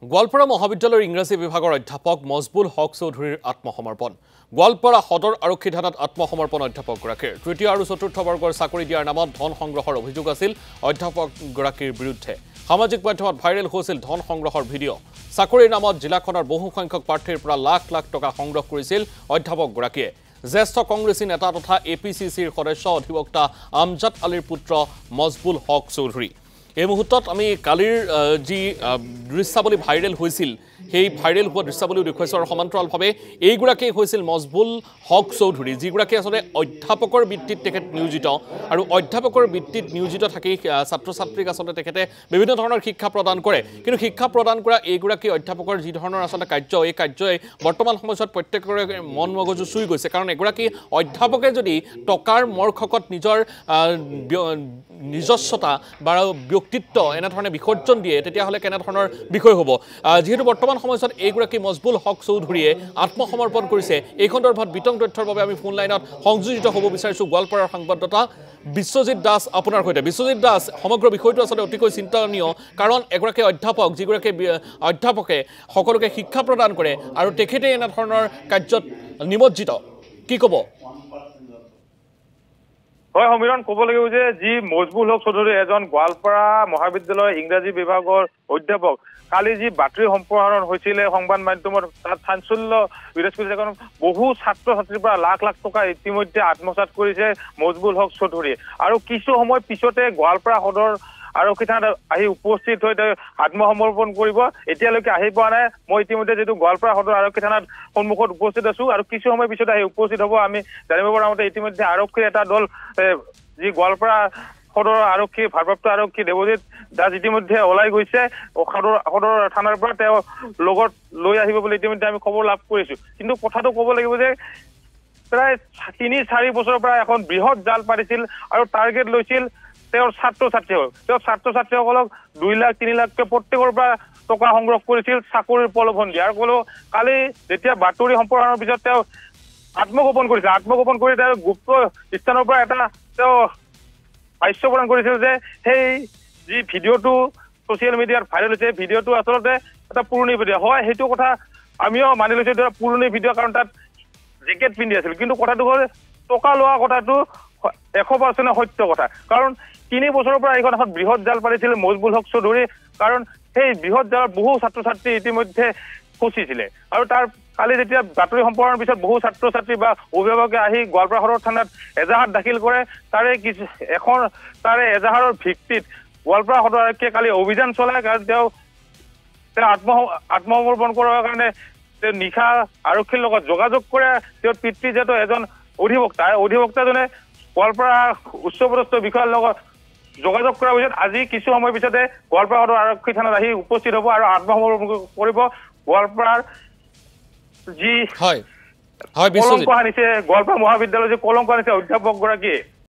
গোৱালপাৰা মহাবিদ্যালয়ৰ ইংৰাজী বিভাগৰ অধ্যাপক মজবুল হক চৌধুৰীৰ আত্মসমৰ্পণ। গোৱালপাৰা সদৰ আৰক্ষী থানাত আত্মসমৰ্পণ অধ্যাপকগৰাকীৰ। তৃতীয় আৰু চতুৰ্থ বৰ্গৰ চাকৰি দিয়াৰ নামত ধন সংগ্ৰহৰ অভিযোগ আছিল অধ্যাপকগৰাকীৰ বিৰুদ্ধে। সামাজিক মাধ্যমত ভাইৰেল হৈছিল ধন সংগ্ৰহৰ ভিডিঅ'। চাকৰিৰ নামত জিলাখনৰ বহু সংখ্যক প্ৰাৰ্থীৰ পৰা লাখ লাখ টকা সংগ্ৰহ কৰিছিল অধ্যাপকগৰাকীয়ে। জ্যেষ্ঠ কংগ্ৰেছী নেতা তথা APCCৰ সদস্য অধিবক্তা আমজাদ আলীৰ পুত্ৰ মজবুল হক চৌধুৰী। এই মুহূৰ্তত আমি কালিৰ যি দৃশ্যাৱলী ভাইৰেল হৈছিল সেই ভাইৰেল হোৱা দৃশ্যাৱলীও দেখুৱাইছোঁ আৰু সমান্তৰালভাৱে এইগৰাকী হৈছিল মজবুল হক চৌধুৰী, যিগৰাকী আচলতে অধ্যাপকৰ বৃত্তিত তেখেত নিয়োজিত আৰু অধ্যাপকৰ বৃত্তিত নিয়োজিত থাকি ছাত্ৰ ছাত্ৰীক আচলতে তেখেতে বিভিন্ন ধৰণৰ শিক্ষা প্ৰদান কৰে। কিন্তু শিক্ষা প্ৰদান কৰা এইগৰাকী অধ্যাপকৰ যি ধৰণৰ আচলতে কাৰ্য, এই কাৰ্যই বৰ্তমান সময়ত প্ৰত্যেকৰে মন মগজু চুই গৈছে। কাৰণ এগৰাকী অধ্যাপকে যদি টকাৰ মৰখকত নিজৰ নিজস্বতা বা ব্যক্তিত্ব এনেধৰণে বিসৰ্জন দিয়ে, তেতিয়াহ'লে কেনেধৰণৰ বিষয় হ'ব। যিহেতু বৰ্তমান সময়ত এইগৰাকী মজবুল হক চৌধুৰীয়ে আত্মসমৰ্পণ কৰিছে, এই সন্দৰ্ভত বিতং তথ্যৰ বাবে আমি ফোন লাইনত সংযোজিত হ'ব বিচাৰিছোঁ গোৱালপাৰাৰ সংবাদদাতা বিশ্বজিৎ দাস আপোনাৰ সৈতে। বিশ্বজিৎ দাস, সমগ্ৰ বিষয়টো আচলতে অতিকৈ চিন্তনীয়, কাৰণ এগৰাকী অধ্যাপক, যিগৰাকী অধ্যাপকে সকলোকে শিক্ষা প্ৰদান কৰে আৰু তেখেতে এনেধৰণৰ কাৰ্যত নিমজ্জিত, কি ক'ব? হয় সমীৰণ, ক'ব লাগিব যে যি মজবুল হক চৌধুৰী এজন গোৱালপাৰা মহাবিদ্যালয়ৰ ইংৰাজী বিভাগৰ অধ্যাপক, কালি যি বাতৰি সম্প্ৰসাৰণ হৈছিলে সংবাদ মাধ্যমত, তাত চাঞ্চল্য বিৰাজ কৰিছে। কাৰণ বহু ছাত্ৰ ছাত্ৰীৰ পৰা লাখ লাখ টকা ইতিমধ্যে আত্মসাৎ কৰিছে মজবুল হক চৌধুৰীয়ে। আৰু কিছু সময় পিছতে গোৱালপাৰা সদৰ আৰক্ষী থানাত আহি উপস্থিত হৈ তেওঁ আত্মসমৰ্পণ কৰিব। এতিয়ালৈকে আহি পোৱা নাই। মই ইতিমধ্যে যিটো গোৱালপাৰা সদৰ আৰক্ষী থানাত সন্মুখত উপস্থিত আছো আৰু কিছু সময় পিছতে আহি উপস্থিত হ'ব। আমি জানিব পৰা মতে ইতিমধ্যে আৰক্ষীৰ এটা দল যি গোৱালপাৰা সদৰ আৰক্ষী ভাৰপ্ৰাপ্ত আৰক্ষী দেৱজিৎ দাস ইতিমধ্যে ওলাই গৈছে। সদৰ থানাৰ পৰা তেওঁ লগত লৈ আহিব বুলি ইতিমধ্যে আমি খবৰ লাভ কৰিছো। কিন্তু কথাটো ক'ব লাগিব যে প্ৰায় ৩-৪ বছৰৰ পৰা এখন বৃহৎ জাল পাতিছিল আৰু টাৰ্গেট লৈছিল তেওঁৰ ছাত্ৰ ছাত্ৰীসকলক ২ লাখ ৩ লাখকে প্ৰত্যেকৰ পৰা টকা সংগ্ৰহ কৰিছিল চাকৰিৰ প্ৰলোভন দিয়ে। আৰু ক'লো কালি যেতিয়া বাতৰি সম্প্ৰসাৰণৰ পিছত তেওঁ আত্মগোপন কৰিছিল, আত্মগোপন কৰি তেওঁ গুপ্ত স্থানৰ পৰা এটা তেওঁ ভাষ্য প্ৰদান কৰিছিল যে সেই যি ভিডিঅ'টো ছ'চিয়েল মিডিয়াত ভাইৰেল হৈছে, ভিডিঅ'টো আচলতে এটা পুৰণি ভিডিঅ' হয়। সেইটো কথা আমিও মানি লৈছোঁ, এটা পুৰণি ভিডিঅ', কাৰণ তাত জেকেট পিন্ধি আছিল। কিন্তু কথাটো হ'ল টকা লোৱা কথাটো ১০০% সত্য কথা। কাৰণ ৩ বছৰৰ পৰা এইখন এখন বৃহৎ জাল পাতিছিল মজবুল হক চৌধুৰী। কাৰণ সেই বৃহৎ জালত বহু ছাত্ৰ ছাত্ৰী ইতিমধ্যে ফচিছিলে। আৰু তাৰ কালি যেতিয়া বাতৰি সম্প্ৰসাৰণৰ পিছত বহু ছাত্ৰ ছাত্ৰী বা অভিভাৱকে আহি গোৱালপাৰা সদৰ থানাত এজাহাৰ দাখিল কৰে। তাৰে এজাহাৰৰ ভিত্তিত গোৱালপাৰা সদৰ আৰক্ষীয়ে কালি অভিযান চলায়। কাৰণ তেওঁ আত্মসমৰ্পণ কৰাৰ কাৰণে তেওঁ নিশা আৰক্ষীৰ লগত যোগাযোগ কৰে। তেওঁৰ পিতৃ যিহেতু এজন অধিবক্তাজনে গোৱালপাৰা উচ্চপদস্থ বিষয়াৰ লগত যোগাযোগ কৰাৰ পিছত আজি কিছু সময় পিছতে গোৱালপাৰা সদৰ আৰক্ষী থানাত আহি উপস্থিত হ'ব আৰু আত্মসমৰ্পণ কৰিব। গোৱালপাৰাৰ যি কলংক আনিছে, গোৱালপাৰা মহাবিদ্যালয়ৰ যি কলংক আনিছে অধ্যাপকগৰাকীয়ে,